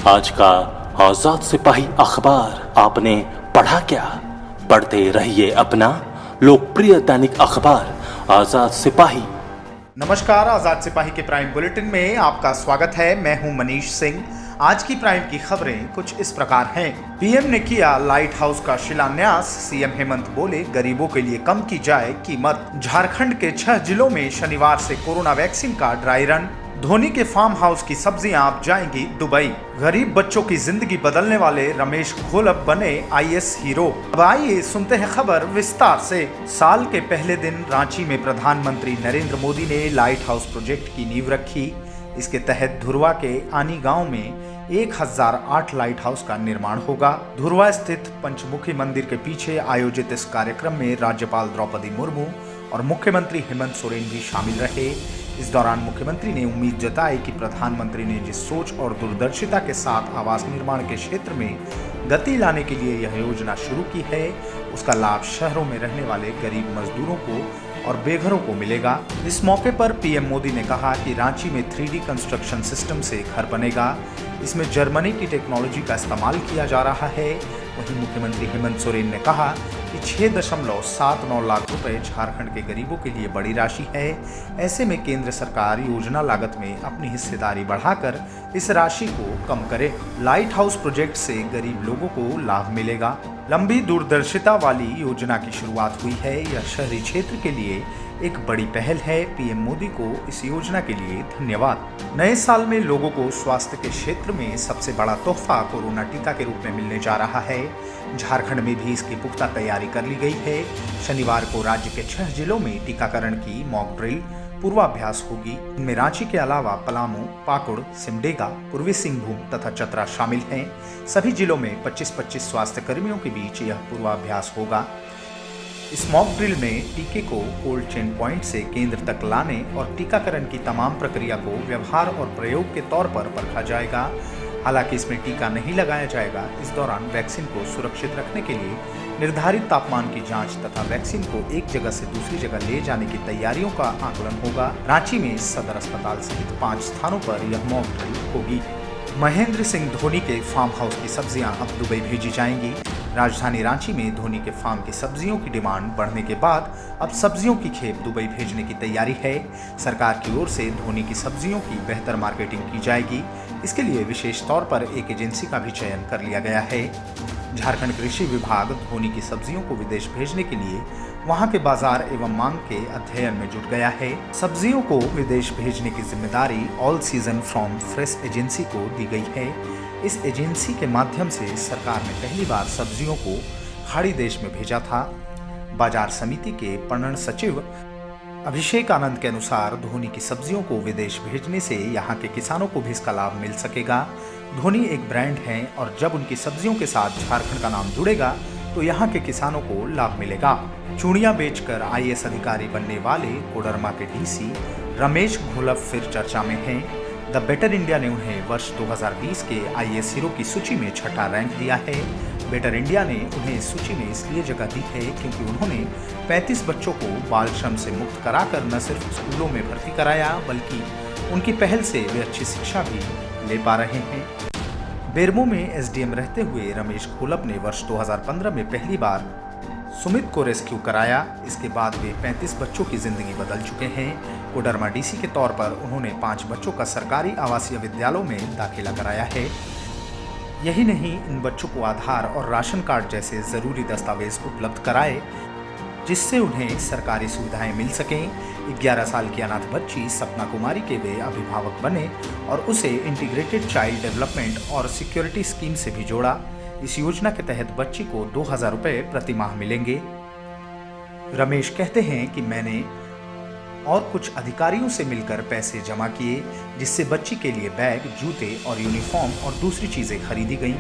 आज का आजाद सिपाही अखबार आपने पढ़ा क्या? पढ़ते रहिए अपना लोकप्रिय दैनिक अखबार आजाद सिपाही। नमस्कार, आजाद सिपाही के प्राइम बुलेटिन में आपका स्वागत है। मैं हूं मनीष सिंह। आज की प्राइम की खबरें कुछ इस प्रकार हैं। पीएम ने किया लाइट हाउस का शिलान्यास। सीएम हेमंत बोले गरीबों के लिए कम की जाए कीमत। झारखंड के 6 जिलों में शनिवार से कोरोना वैक्सीन का ड्राई रन। धोनी के फार्म हाउस की सब्जियां अब जाएंगी दुबई। गरीब बच्चों की जिंदगी बदलने वाले रमेश घोलप बने आईएएस हीरो। अब आइए सुनते हैं खबर विस्तार से। साल के पहले दिन रांची में प्रधानमंत्री नरेंद्र मोदी ने लाइट हाउस प्रोजेक्ट की नींव रखी। इसके तहत धुरवा के आनी गांव में 1008 लाइट हाउस का निर्माण होगा। धुरवा स्थित पंचमुखी मंदिर के पीछे आयोजित इस कार्यक्रम में राज्यपाल द्रौपदी मुर्मू और मुख्यमंत्री हेमंत सोरेन भी शामिल रहे। इस दौरान मुख्यमंत्री ने उम्मीद जताई कि प्रधानमंत्री ने जिस सोच और दूरदर्शिता के साथ आवास निर्माण के क्षेत्र में गति लाने के लिए यह योजना शुरू की है, उसका लाभ शहरों में रहने वाले गरीब मजदूरों को और बेघरों को मिलेगा। इस मौके पर पीएम मोदी ने कहा कि रांची में 3D कंस्ट्रक्शन सिस्टम से घर बनेगा। इसमें जर्मनी की टेक्नोलॉजी का इस्तेमाल किया जा रहा है। वहीं मुख्यमंत्री हेमंत सोरेन ने कहा कि 6.79 लाख रुपए झारखंड के गरीबों के लिए बड़ी राशि है। ऐसे में केंद्र सरकार योजना लागत में अपनी हिस्सेदारी बढ़ाकर इस राशि को कम करे। लाइट हाउस प्रोजेक्ट से गरीब लोगों को लाभ मिलेगा। लंबी दूरदर्शिता वाली योजना की शुरुआत हुई है। यह शहरी क्षेत्र के लिए एक बड़ी पहल है। पीएम मोदी को इस योजना के लिए धन्यवाद। नए साल में लोगों को स्वास्थ्य के क्षेत्र में सबसे बड़ा तोहफा कोरोना टीका के रूप में मिलने जा रहा है। झारखंड में भी इसकी पुख्ता तैयारी कर ली गई है। शनिवार को राज्य के 6 जिलों में टीकाकरण की मॉक ड्रिल पूर्वाभ्यास होगी। इनमें रांची के अलावा पलामू, पाकुड़, सिमडेगा, पूर्वी सिंहभूम तथा चतरा शामिल हैं। सभी जिलों में 25-25 स्वास्थ्य कर्मियों के बीच यह पूर्वाभ्यास होगा। इस मॉक ड्रिल में टीके को कोल्ड चेन पॉइंट से केंद्र तक लाने और टीकाकरण की तमाम प्रक्रिया को व्यवहार और प्रयोग के तौर पर परखा जाएगा। हालांकि इसमें टीका नहीं लगाया जाएगा। इस दौरान वैक्सीन को सुरक्षित रखने के लिए निर्धारित तापमान की जांच तथा वैक्सीन को एक जगह से दूसरी जगह ले जाने की तैयारियों का आकलन होगा। रांची में सदर अस्पताल सहित 5 स्थानों पर यह मॉक ड्रिल होगी। महेंद्र सिंह धोनी के फार्म हाउस की सब्जियां अब दुबई भेजी जाएंगी। राजधानी रांची में धोनी के फार्म की सब्जियों की डिमांड बढ़ने के बाद अब सब्जियों की खेप दुबई भेजने की तैयारी है। सरकार की ओर से धोनी की सब्जियों की बेहतर मार्केटिंग की जाएगी। इसके लिए विशेष तौर पर एक एजेंसी का भी चयन कर लिया गया है। झारखंड कृषि विभाग धोनी की सब्जियों को विदेश भेजने के लिए वहां के बाजार एवं मांग के अध्ययन में जुट गया है। सब्जियों को विदेश भेजने की जिम्मेदारी all season from fresh agency को दी गई है। इस एजेंसी के माध्यम से सरकार ने पहली बार सब्जियों को खाड़ी देश में भेजा था। बाजार समिति के पणन सचिव अभिषेक आनंद के अनुसार धोनी की सब्जियों को विदेश भेजने से यहाँ के किसानों को भी इसका लाभ मिल सकेगा। धोनी एक ब्रांड है और जब उनकी सब्जियों के साथ झारखंड का नाम जुड़ेगा तो यहाँ के किसानों को लाभ मिलेगा। चूड़ियां बेचकर आईएएस अधिकारी बनने वाले कोडरमा के डीसी रमेश घोलप फिर चर्चा में हैं। द बेटर इंडिया ने उन्हें वर्ष 2020 के आईएएस हीरो की सूची में 6ठा रैंक दिया है। बेटर इंडिया ने उन्हें इस सूची में इसलिए जगह दी है क्योंकि उन्होंने 35 बच्चों को बाल श्रम से मुक्त कराकर न सिर्फ स्कूलों में भर्ती कराया बल्कि उनकी पहल से वे अच्छी शिक्षा भी ले पा रहे हैं। बेरमो में एसडीएम रहते हुए रमेश घोलप ने वर्ष 2015 में पहली बार सुमित को रेस्क्यू कराया। इसके बाद वे 35 बच्चों की जिंदगी बदल चुके हैं। कोडरमा डीसी के तौर पर उन्होंने 5 बच्चों का सरकारी आवासीय विद्यालयों में दाखिला कराया है। यही नहीं, इन बच्चों को आधार और राशन कार्ड जैसे जरूरी दस्तावेज उपलब्ध कराए जिससे उन्हें सरकारी सुविधाएं मिल सकें। 11 साल की अनाथ बच्ची सपना कुमारी के वे अभिभावक बने और उसे इंटीग्रेटेड चाइल्ड डेवलपमेंट और सिक्योरिटी स्कीम से भी जोड़ा। इस योजना के तहत बच्ची को 2000 रुपये प्रति माह मिलेंगे। रमेश कहते हैं कि मैंने और कुछ अधिकारियों से मिलकर पैसे जमा किए जिससे बच्ची के लिए बैग, जूते और यूनिफॉर्म और दूसरी चीजें खरीदी गईं।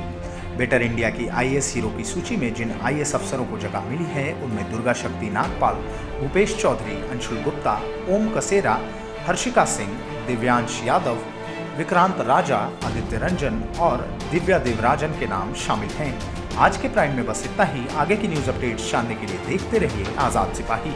बेटर इंडिया की आईएएस हीरो की सूची में जिन आईएएस अफसरों को जगह मिली है उनमें दुर्गा शक्ति नागपाल, भूपेश चौधरी, अंशुल गुप्ता, ओम कसेरा, हर्षिका सिंह, दिव्यांश यादव, विक्रांत राजा, आदित्य रंजन और दिव्या देवराजन के नाम शामिल हैं। आज के प्राइम में बस इतना ही। आगे की न्यूज अपडेट्स जानने के लिए देखते रहिए आजाद सिपाही।